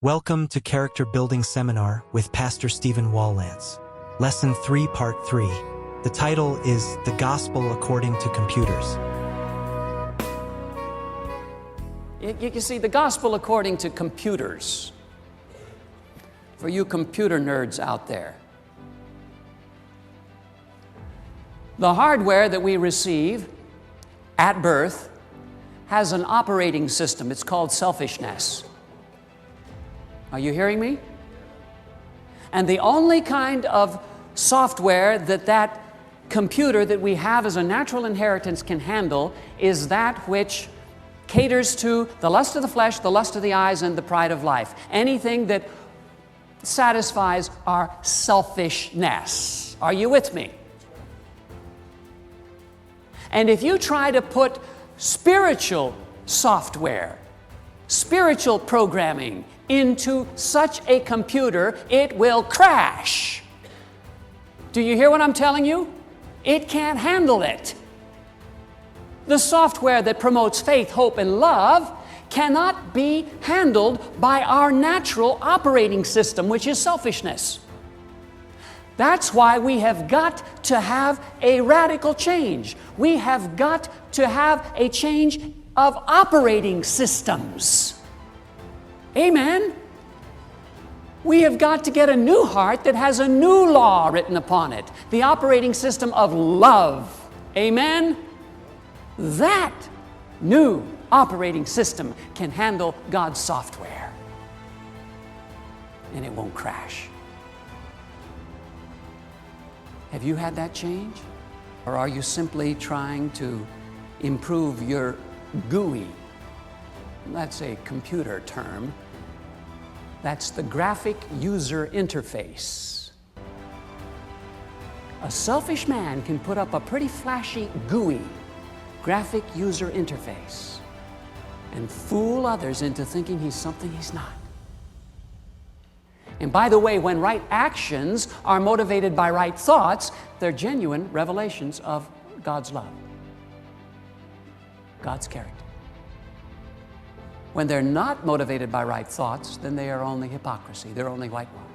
Welcome to Character Building Seminar with Pastor Stephen Wallance. Lesson 3, Part 3. The title is The Gospel According to Computers. You see, the gospel according to computers. For you computer nerds out there. The hardware that we receive at birth has an operating system. It's called selfishness. Are you hearing me? And the only kind of software that computer that we have as a natural inheritance can handle is that which caters to the lust of the flesh, the lust of the eyes, and the pride of life. Anything that satisfies our selfishness. Are you with me? And if you try to put spiritual software, spiritual programming into such a computer, it will crash. Do you hear what I'm telling you? It can't handle it. The software that promotes faith, hope, and love cannot be handled by our natural operating system, which is selfishness. That's why we have got to have a radical change. We have got to have a change of operating systems. Amen. We have got to get a new heart that has a new law written upon it. The operating system of love. Amen. That new operating system can handle God's software. And it won't crash. Have you had that change? Or are you simply trying to improve your GUI? That's a computer term. That's the graphic user interface. A selfish man can put up a pretty flashy GUI, graphic user interface, and fool others into thinking he's something he's not. And by the way, when right actions are motivated by right thoughts, they're genuine revelations of God's love, God's character. When they're not motivated by right thoughts, then they are only hypocrisy. They're only whitewash.